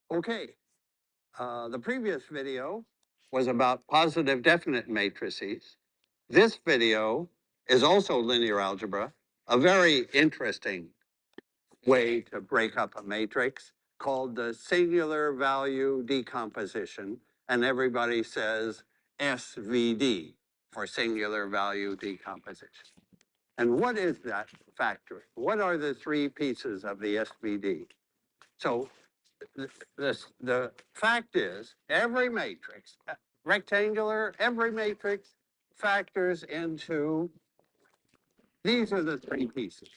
Okay, the previous video was about positive definite matrices. This video is also linear algebra, a very interesting way to break up a matrix called the singular value decomposition. And everybody says SVD for singular value decomposition. And what is that factory? What are the three pieces of the SVD? So the fact is, every matrix, rectangular, every matrix factors into, these are the three pieces.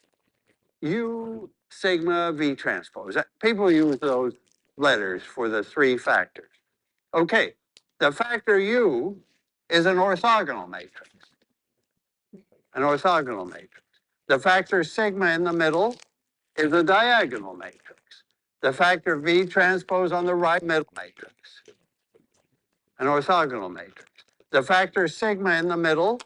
U, sigma, V transpose. People use those letters for the three factors. Okay, the factor U is an orthogonal matrix. An orthogonal matrix. The factor sigma in the middle is a diagonal matrix. The factor V transpose on the right middle matrix, an orthogonal matrix. The factor sigma in the middle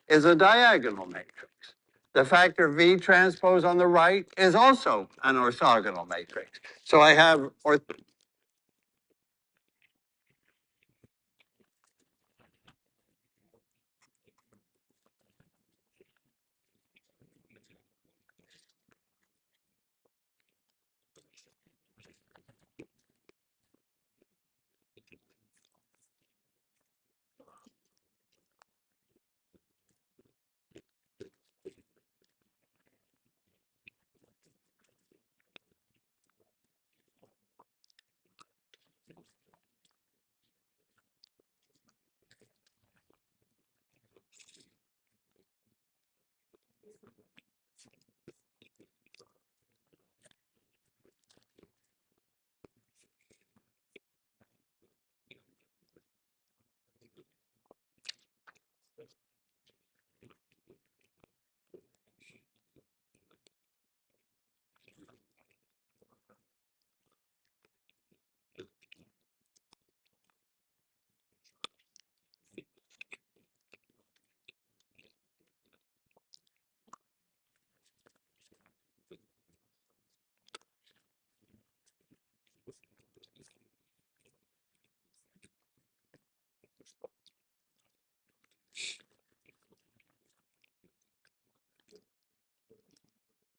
is a diagonal matrix. The factor V transpose on the right is also an orthogonal matrix. So I have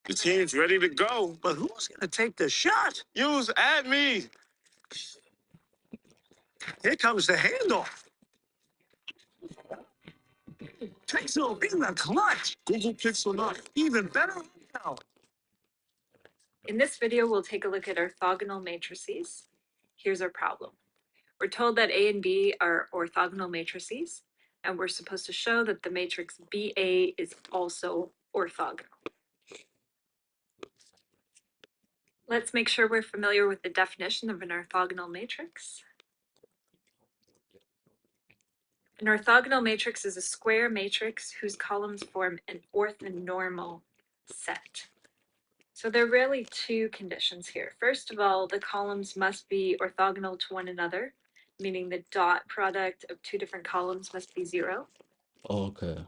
The team's ready to go. But who's going to take the shot? Use at me. Here comes the handoff. Pixel in the clutch. Google Pixel not even better now. In this video, we'll take a look at orthogonal matrices. Here's our problem. We're told that A and B are orthogonal matrices, and we're supposed to show that the matrix BA is also orthogonal. Let's make sure we're familiar with the definition of an orthogonal matrix. An orthogonal matrix is a square matrix whose columns form an orthonormal set. So there are really two conditions here. First of all, the columns must be orthogonal to one another, meaning the dot product of two different columns must be 0. Okay.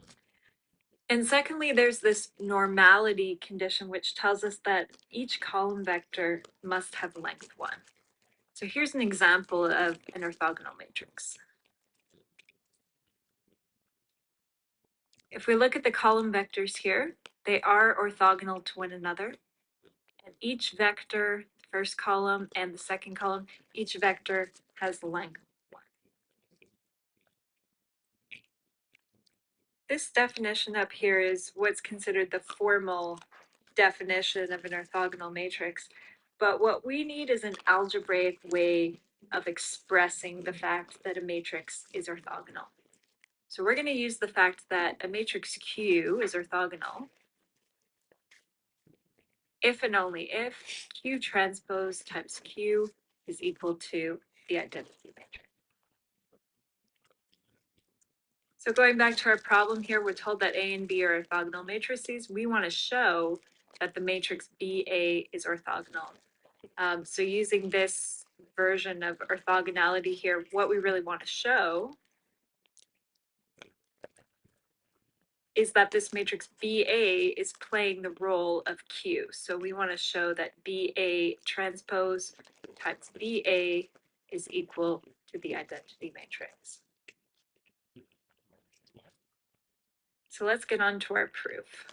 And secondly, there's this normality condition, which tells us that each column vector must have length 1. So here's an example of an orthogonal matrix. If we look at the column vectors here, they are orthogonal to one another. And each vector, first column and the second column, each vector has length 1. This definition up here is what's considered the formal definition of an orthogonal matrix. But what we need is an algebraic way of expressing the fact that a matrix is orthogonal. So we're going to use the fact that a matrix Q is orthogonal if and only if Q transpose times Q is equal to the identity matrix. So going back to our problem here, we're told that A and B are orthogonal matrices. We want to show that the matrix BA is orthogonal. So using this version of orthogonality here, what we really want to show is that this matrix BA is playing the role of Q. So we want to show that BA transpose times BA is equal to the identity matrix. So let's get on to our proof.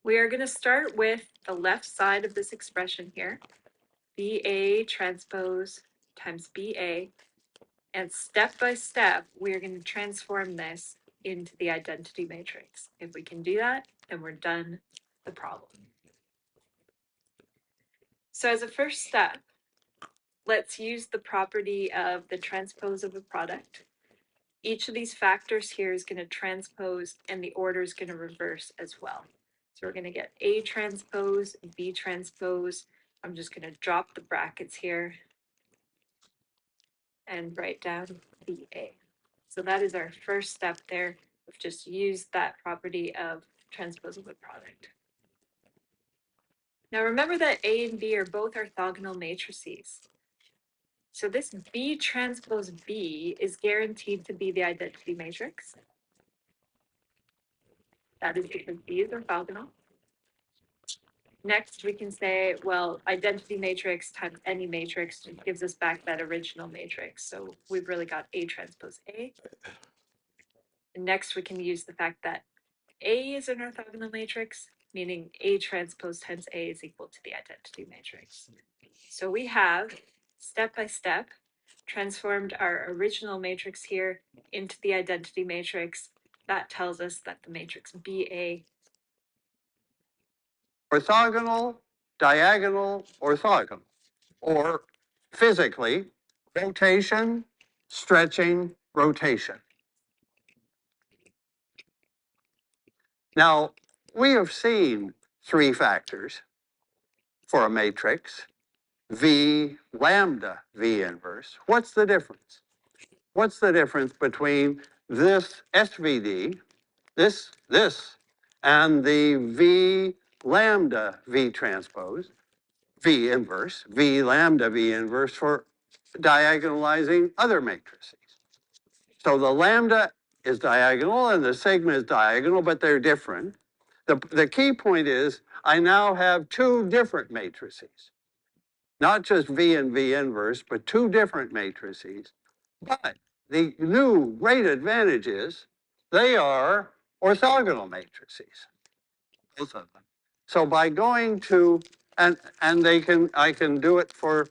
We are going to start with the left side of this expression here, BA transpose times BA, and step by step, we're going to transform this into the identity matrix. If we can do that, then we're done the problem. So as a first step, let's use the property of the transpose of a product. Each of these factors here is going to transpose and the order is going to reverse as well. So we're going to get A transpose, B transpose. I'm just going to drop the brackets here and write down BA. So that is our first step there. We've just used that property of transpose of a product. Now remember that A and B are both orthogonal matrices. So this B transpose B is guaranteed to be the identity matrix. That is because B is orthogonal. Next, we can say, well, identity matrix times any matrix gives us back that original matrix. So we've really got A transpose A. And next, we can use the fact that A is an orthogonal matrix, meaning A transpose times A is equal to the identity matrix. So we have, step by step, transformed our original matrix here into the identity matrix. That tells us that the matrix BA Orthogonal, diagonal, orthogonal, or physically, rotation, stretching, rotation. Now, we have seen 3 factors for a matrix, V lambda V inverse. What's the difference? What's the difference between this SVD, this, and the V lambda V transpose, V inverse, V lambda V inverse for diagonalizing other matrices? So the lambda is diagonal and the sigma is diagonal, but they're different. The key point is I now have 2 different matrices. Not just V and V inverse, but 2 different matrices. But the new great advantage is they are orthogonal matrices, both of them. So by going to, and I can do it for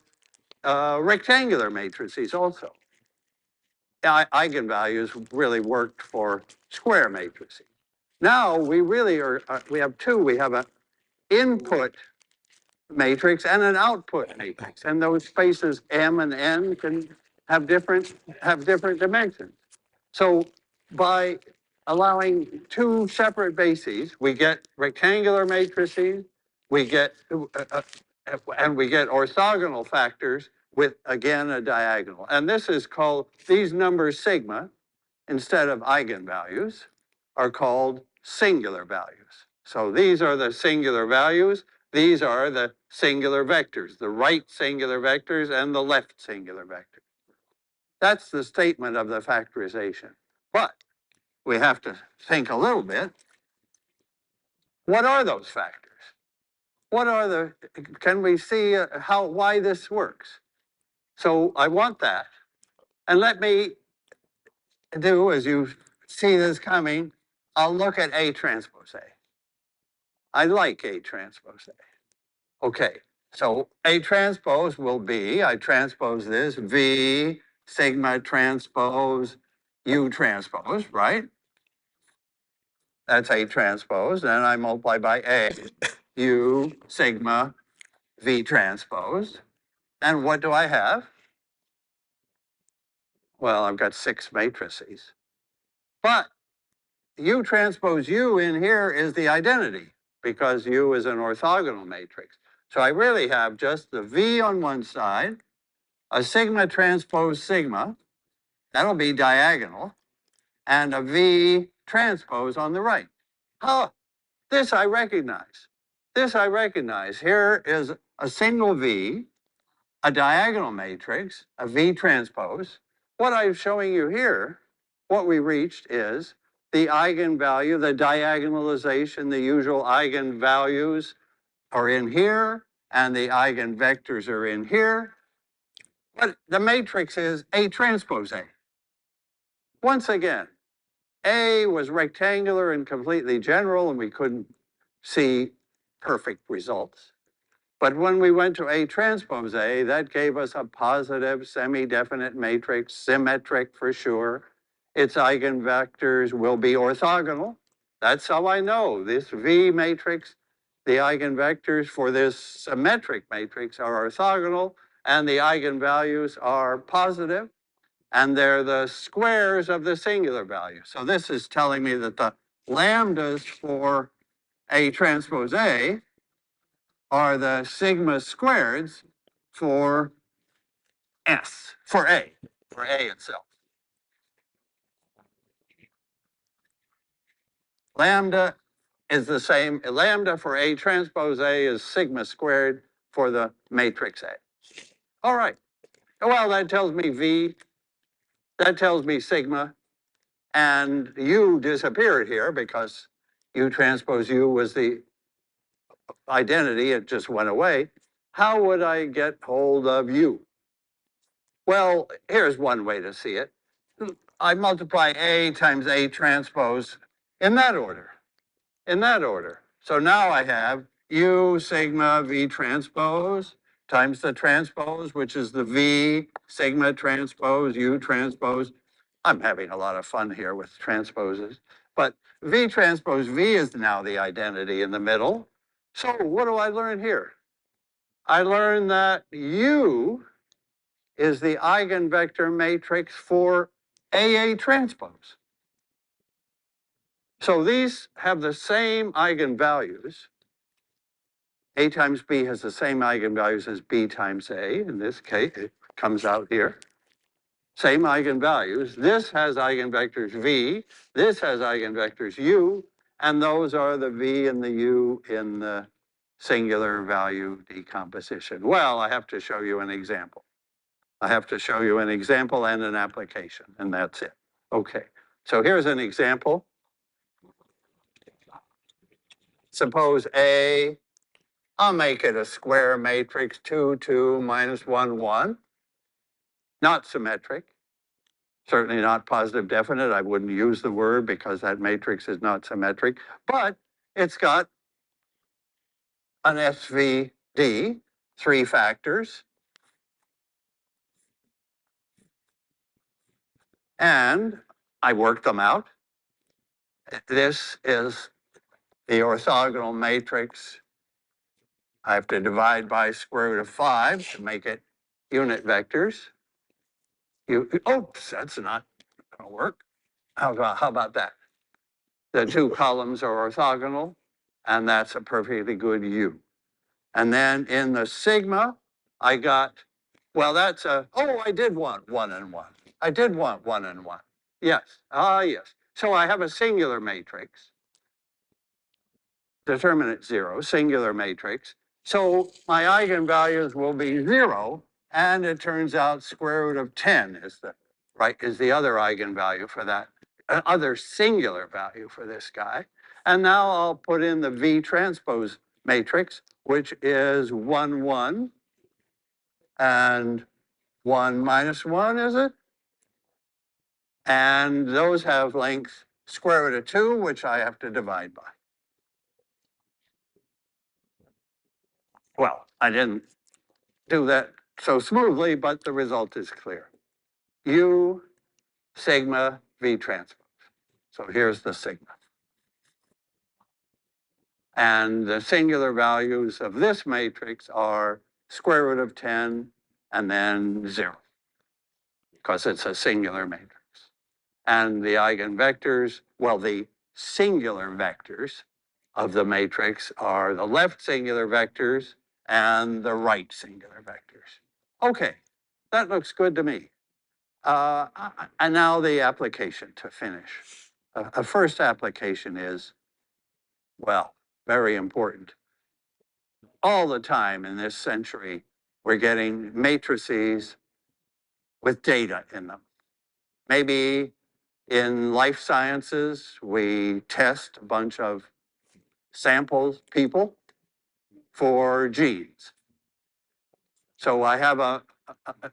rectangular matrices also. Eigenvalues really worked for square matrices. Now we really are, we have 2. We have an input matrix and an output matrix, and those spaces M and N can have different dimensions. So by allowing 2 separate bases, we get rectangular matrices, we get and we get orthogonal factors with again a diagonal. And this is called, these numbers sigma instead of eigenvalues are called singular values. So these are the singular values. These are the singular vectors, the right singular vectors and the left singular vectors. That's the statement of the factorization. But we have to think a little bit. What are those factors? What are the, can we see why this works? So I want that. And let me do, as you see this coming, I'll look at A transpose A. I like A transpose A. Okay, so A transpose will be, I transpose this, V sigma transpose U transpose, right? That's A transpose, and I multiply by A, U sigma V transpose. And what do I have? Well, I've got 6 matrices. But U transpose U in here is the identity because U is an orthogonal matrix. So I really have just the V on one side, a sigma transpose sigma, that'll be diagonal, and a V transpose on the right. Oh, this I recognize. This I recognize. Here is a single V, a diagonal matrix, a V transpose. What I'm showing you here, what we reached is the eigenvalue, the diagonalization, the usual eigenvalues are in here, and the eigenvectors are in here. But the matrix is A transpose A. Once again, A was rectangular and completely general, and we couldn't see perfect results. But when we went to A transpose A, that gave us a positive semi-definite matrix, symmetric for sure. Its eigenvectors will be orthogonal. That's how I know this V matrix, the eigenvectors for this symmetric matrix are orthogonal, and the eigenvalues are positive, and they're the squares of the singular value. So this is telling me that the lambdas for A transpose A are the sigma squareds for S, for A itself. Lambda is the same, lambda for A transpose A is sigma squared for the matrix A. All right, well, that tells me V, that tells me sigma, and U disappeared here because U transpose U was the identity, it just went away. How would I get hold of U? Well, here's one way to see it. I multiply A times A transpose in that order, in that order. So now I have U sigma V transpose times the transpose, which is the V sigma transpose U transpose. I'm having a lot of fun here with transposes, but V transpose V is now the identity in the middle. So what do I learn here? I learn that U is the eigenvector matrix for AA transpose. So these have the same eigenvalues. A times B has the same eigenvalues as B times A. In this case, it comes out here. Same eigenvalues. This has eigenvectors V. This has eigenvectors U. And those are the V and the U in the singular value decomposition. Well, I have to show you an example. I have to show you an example and an application, and that's it. Okay, so here's an example. Suppose A, I'll make it a square matrix, 2, 2, minus 1, 1. Not symmetric, certainly not positive definite. I wouldn't use the word because that matrix is not symmetric, but it's got an SVD, 3 factors, and I worked them out. This is the orthogonal matrix. I have to divide by square root of 5 to make it unit vectors. Oops, that's not going to work. How about that? The 2 columns are orthogonal, and that's a perfectly good U. And then in the sigma, I got, well, that's I did want 1 and 1. I did want 1 and 1. Yes, yes. So I have a singular matrix, determinant 0, singular matrix. So my eigenvalues will be 0, and it turns out square root of 10 is the other eigenvalue for that, other singular value for this guy. And now I'll put in the V transpose matrix, which is 1, 1, and 1 minus 1, is it? And those have length square root of 2, which I have to divide by. Well, I didn't do that so smoothly, but the result is clear. U sigma V transpose. So here's the sigma. And the singular values of this matrix are square root of 10 and then 0, because it's a singular matrix. And the eigenvectors, well, the singular vectors of the matrix are the left singular vectors and the right singular vectors. Okay, that looks good to me. And now the application to finish. A first application is, well, very important. All the time in this century, we're getting matrices with data in them. Maybe in life sciences, we test a bunch of samples, people, for genes. So I have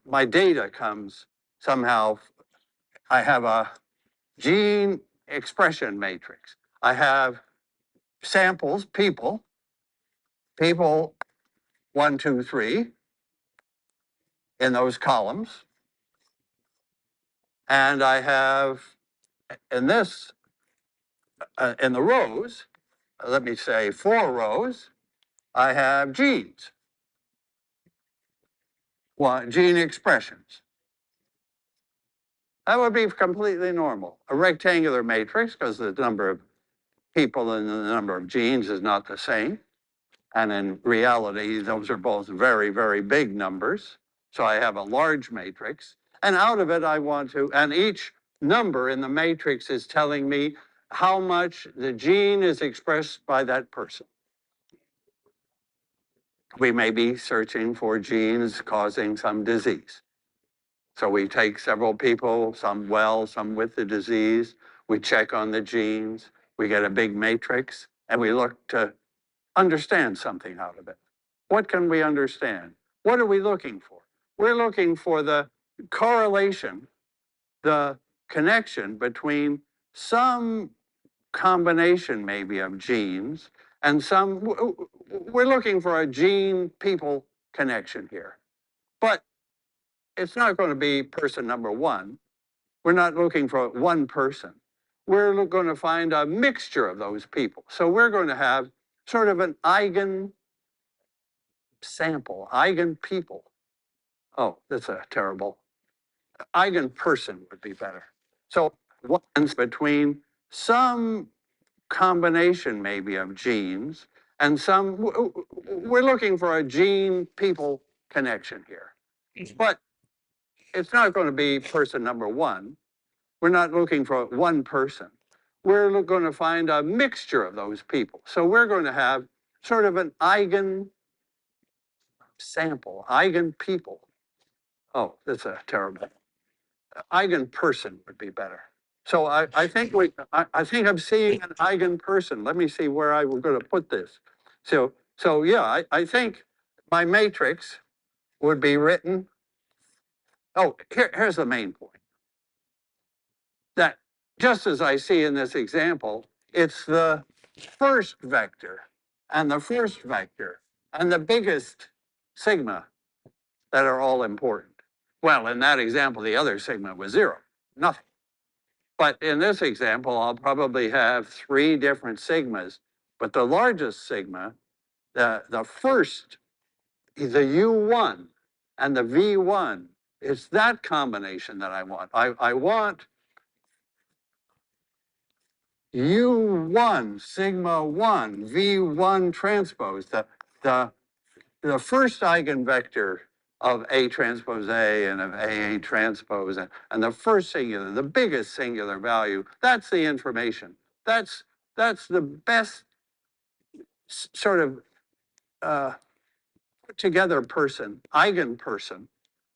my data comes somehow, I have a gene expression matrix. I have samples, people 1, 2, 3 in those columns. And I have in this, in the rows, let me say 4 rows, I have genes. Gene expressions. That would be completely normal. A rectangular matrix, because the number of people and the number of genes is not the same. And in reality, those are both very, very big numbers. So I have a large matrix. And out of it, I want to, and each number in the matrix is telling me how much the gene is expressed by that person. We may be searching for genes causing some disease. So we take several people, some well, some with the disease. We check on the genes. We get a big matrix, and we look to understand something out of it. What can we understand? What are we looking for? We're looking for the correlation, the connection between some combination maybe of genes and we're looking for a gene-people connection here. But it's not going to be person number 1. We're not looking for one person. We're going to find a mixture of those people. So we're going to have sort of an eigen sample, eigen people. Oh, that's a terrible. Eigen person would be better. So one's between some combination maybe of genes and we're looking for a gene-people connection here. But it's not going to be person number 1. We're not looking for one person. We're going to find a mixture of those people. So we're going to have sort of an eigen sample, eigen people. Oh, that's a terrible. Eigen person would be better. So I think I'm seeing an eigen person. Let me see where I was going to put this. So yeah, I think my matrix would be written. Oh, here's the main point. That just as I see in this example, it's the first vector and the first vector and the biggest sigma that are all important. Well, in that example, the other sigma was 0, nothing. But in this example, I'll probably have 3 different sigmas, but the largest sigma, the first, the U1 and the V1, it's that combination that I want. I want U1 sigma 1 V1 transpose, the first eigenvector of A transpose A and of AA transpose, and the first singular, the biggest singular value, that's the information. That's the best sort of put together person, eigenperson,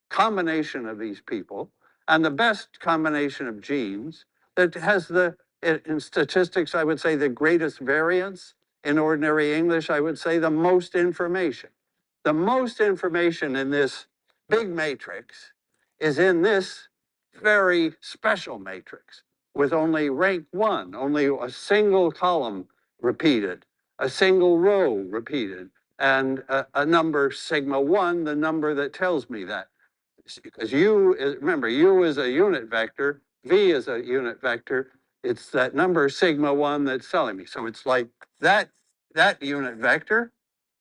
combination of these people, and the best combination of genes that has in statistics, I would say the greatest variance. In ordinary English, I would say the most information. The most information in this big matrix is in this very special matrix. with only rank 1, only a single column repeated, a single row repeated, and a number sigma 1, the number that tells me that. Because U is, remember, U is a unit vector, V is a unit vector. It's that number sigma 1 that's telling me. So it's like that unit vector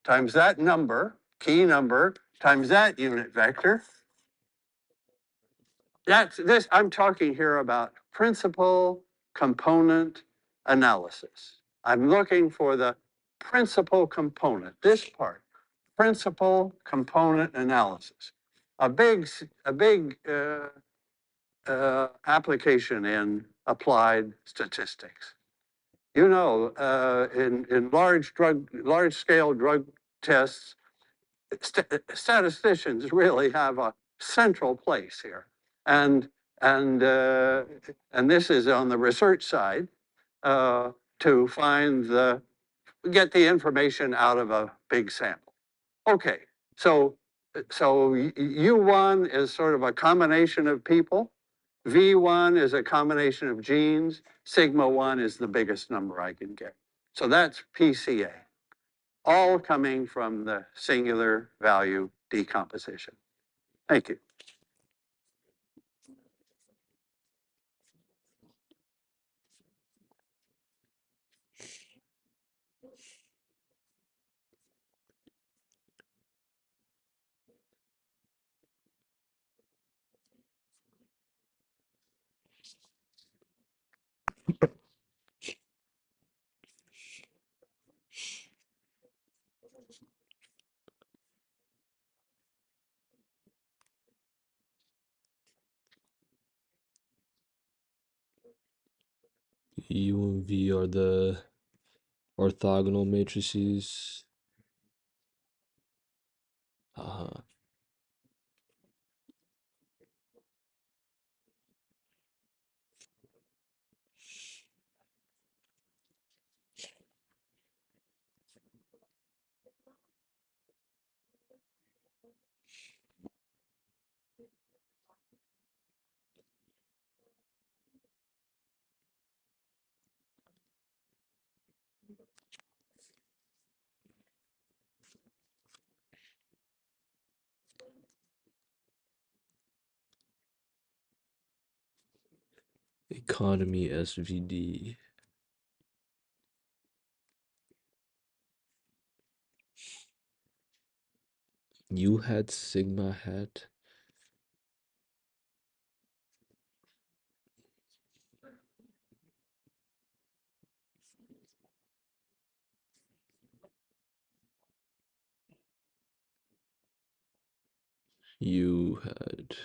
times that number, key number, times that unit vector. That's this, I'm talking here about principal component analysis. I'm looking for the principal component, this part, principal component analysis. A big application in applied statistics. You know, in large scale drug tests, statisticians really have a central place here. And, and, uh, and this is on the research side, to get the information out of a big sample. Okay, so U1 is sort of a combination of people. V1 is a combination of genes. Sigma 1 is the biggest number I can get. So that's PCA, all coming from the singular value decomposition. Thank you. U and V are the orthogonal matrices. Uh-huh. Economy SVD. U hat, sigma hat. U hat.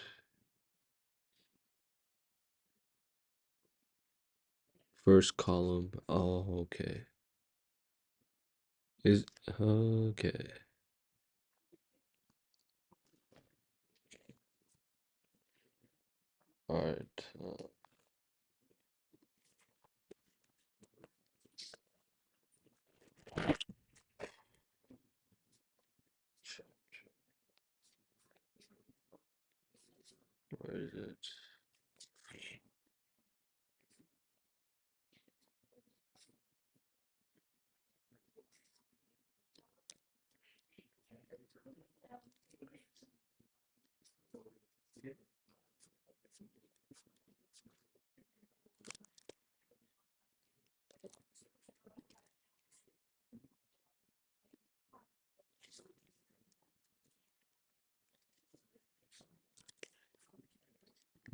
First column. Oh, okay. Is okay. All right. Where is it?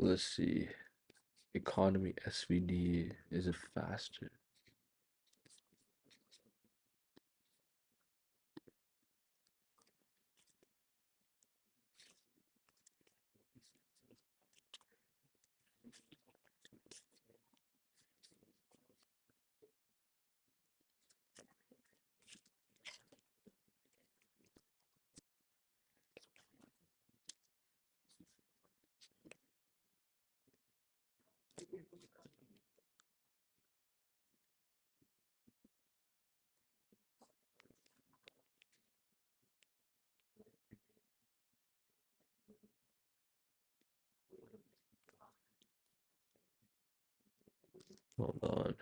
Let's see. Economy SVD. Is it faster? Hold on.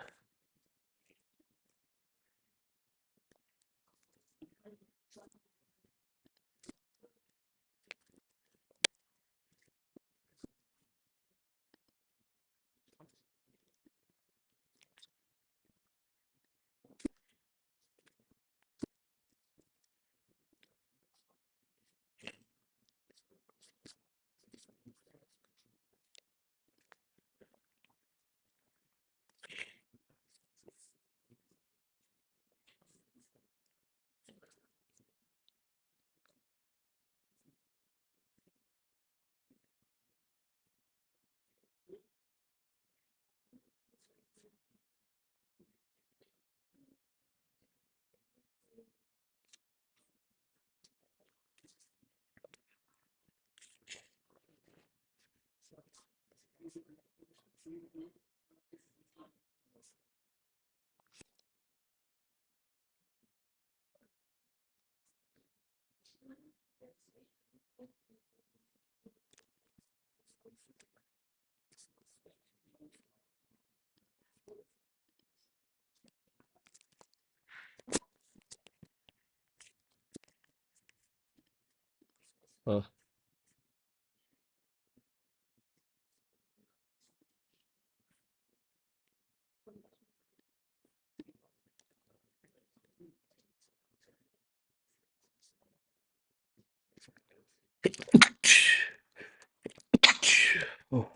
Huh. Oh.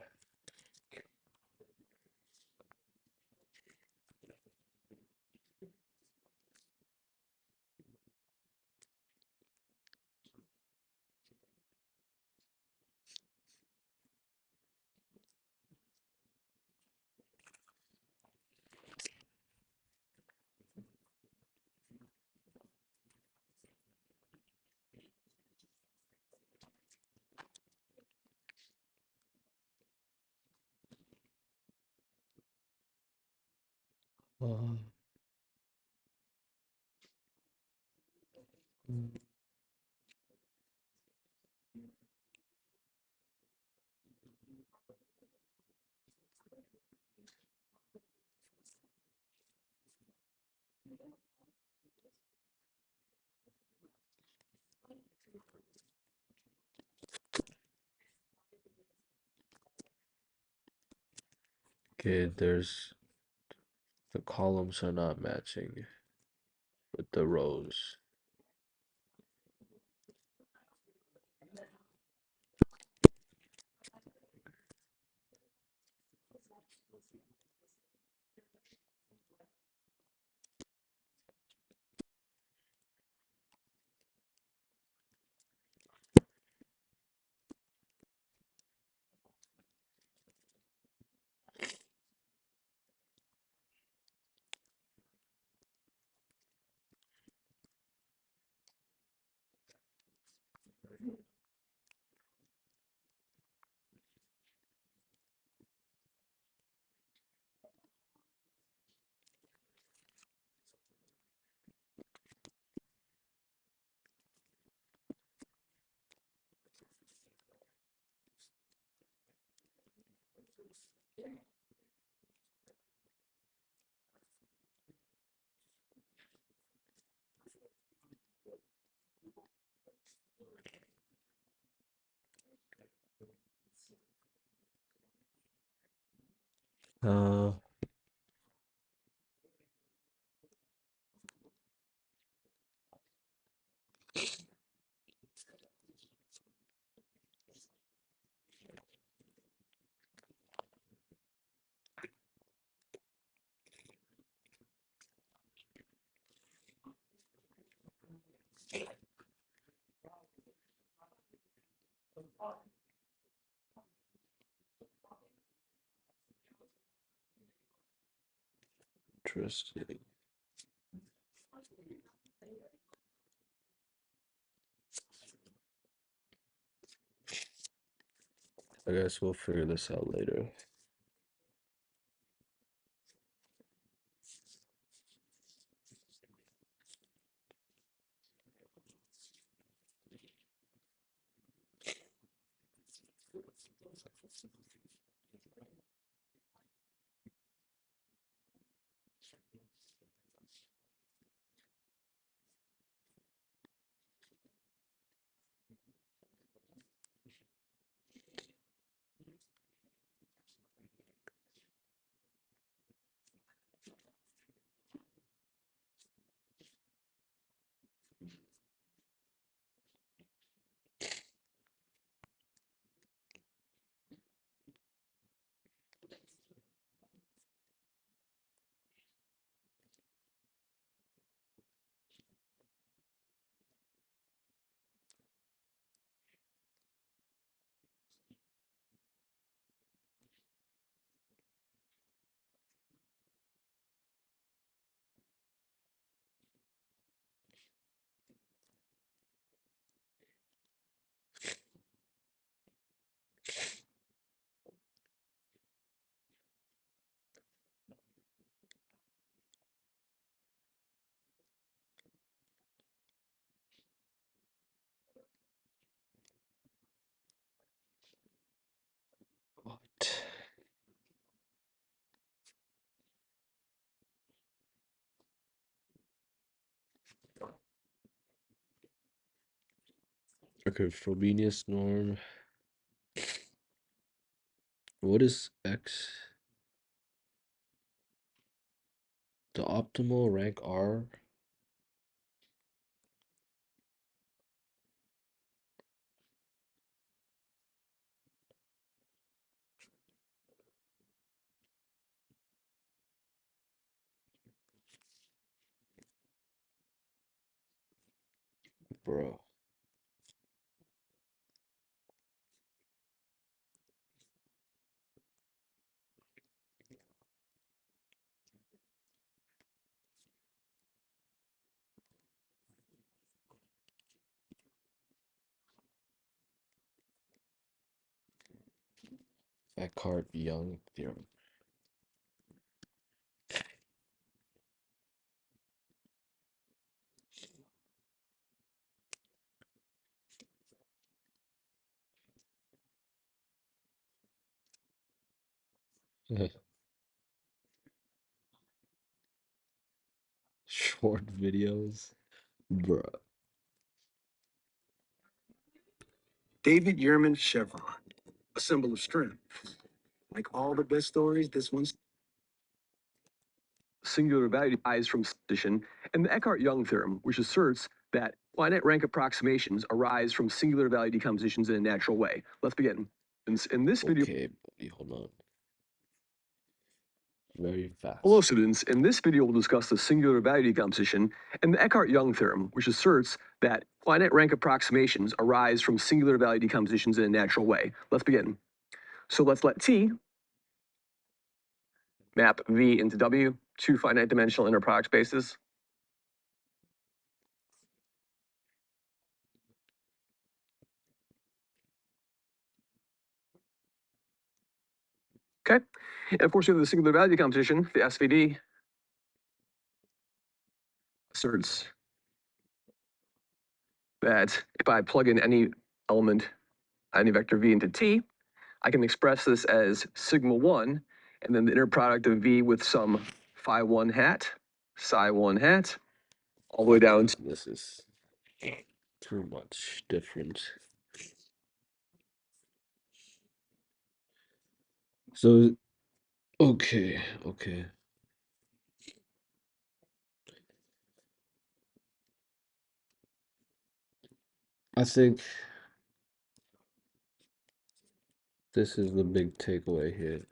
Uh, okay, the columns are not matching with the rows. Uh, Interesting. I guess we'll figure this out later. Okay, Frobenius norm. What is X? The optimal rank R? Bro. Eckhart-Young theorem. Short videos. Bruh. David Yerman Chevron, a symbol of strength. Like all the best stories, this one's singular value derives from position, and the Eckhart-Young theorem, which asserts that finite rank approximations arise from singular value decompositions in a natural way. Let's begin. In this video, Okay, buddy, hold on. Very fast. hello students, in this video we'll discuss the singular value decomposition and the Eckhart-Young theorem, which asserts that finite rank approximations arise from singular value decompositions in a natural way. Let's begin. So let's let T map V into W, two finite dimensional inner product spaces. Okay. And of course, we have the singular value decomposition, the SVD, asserts that if I plug in any element, any vector V into T, I can express this as sigma 1, and then the inner product of V with some phi 1 hat, psi 1 hat, all the way down to This is too much different. So, okay. I think this is the big takeaway here.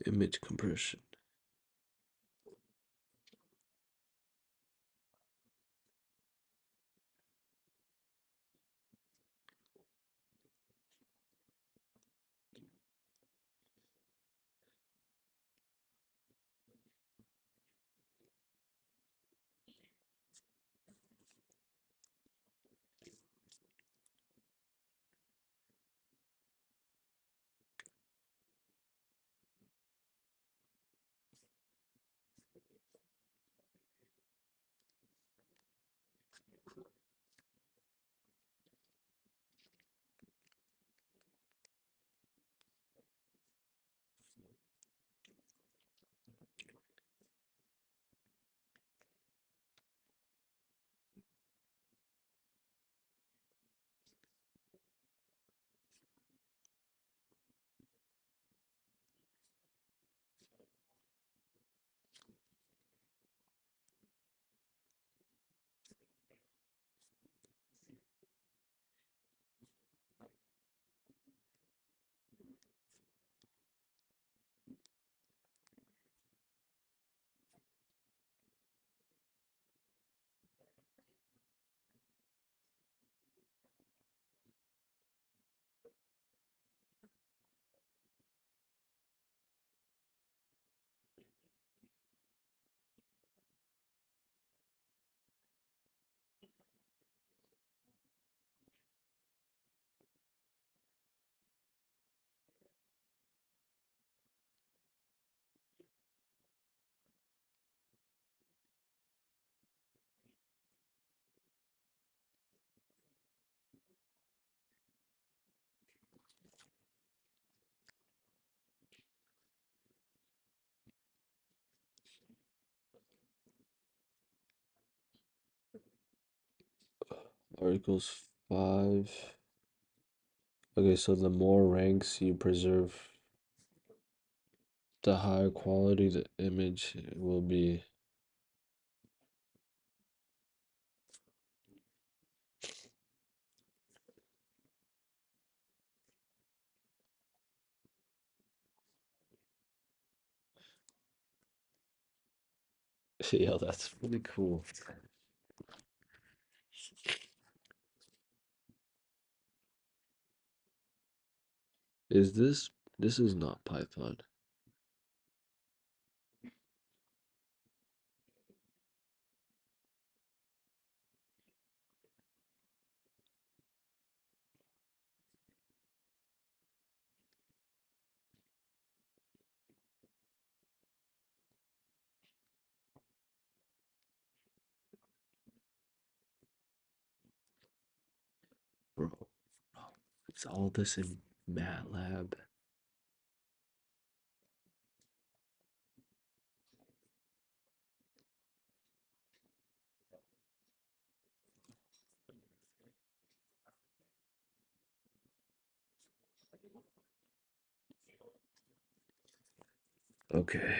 Image compression. Articles 5. Okay, so the more ranks you preserve, the higher quality the image will be. Yeah, that's really cool. Is this is not Python. Bro, it's all this in MATLAB. Okay.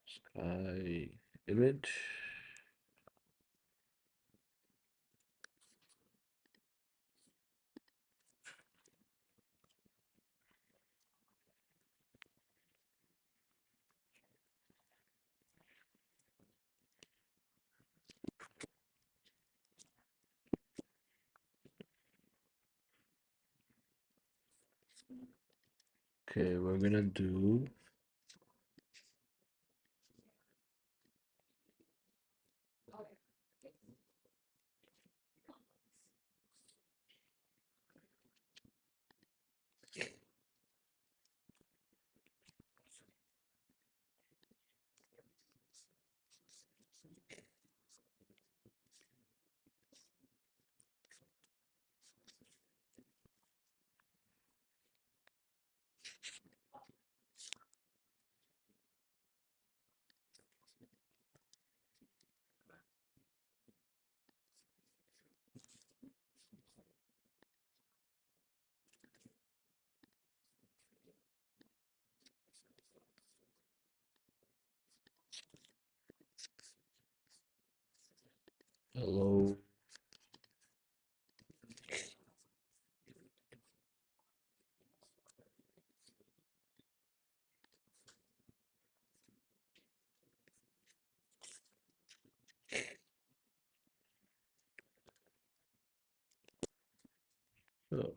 Sky image. Okay, we're gonna do hello. Oh,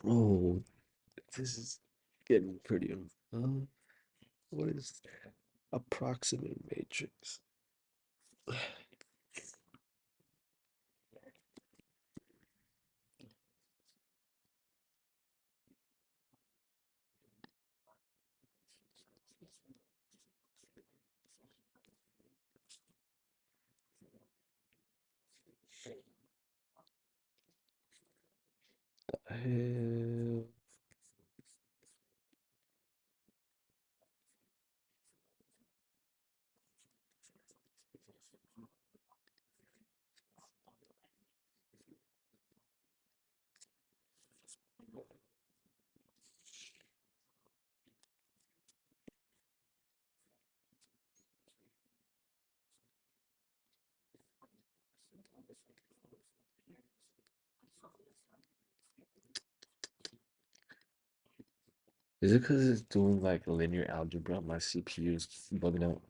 Oh, this is getting pretty. What is approximate matrix? Hell. Is it because it's doing like linear algebra? My CPU is bugging out.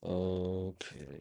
Okay.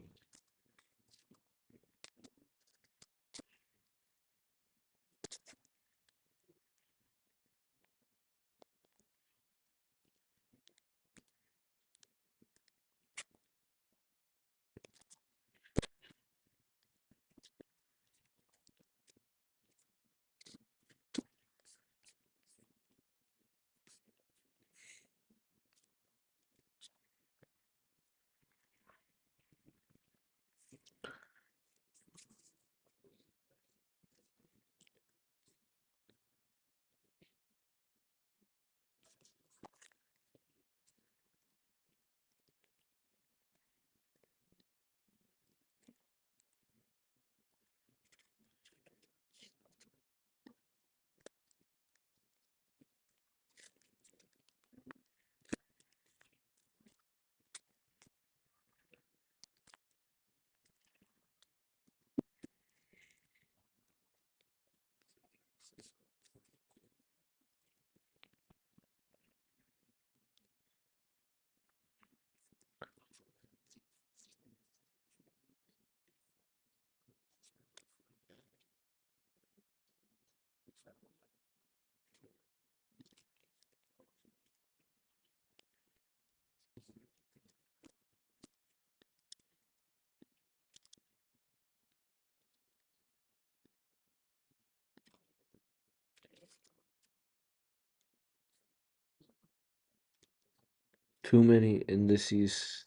Too many indices.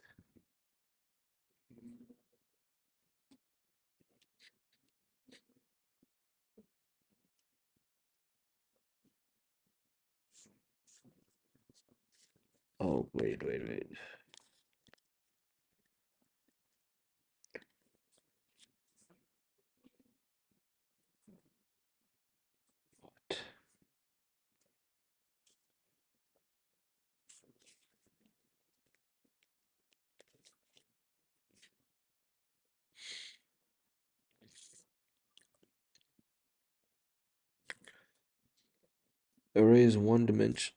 Oh, wait. What? Array is one dimension.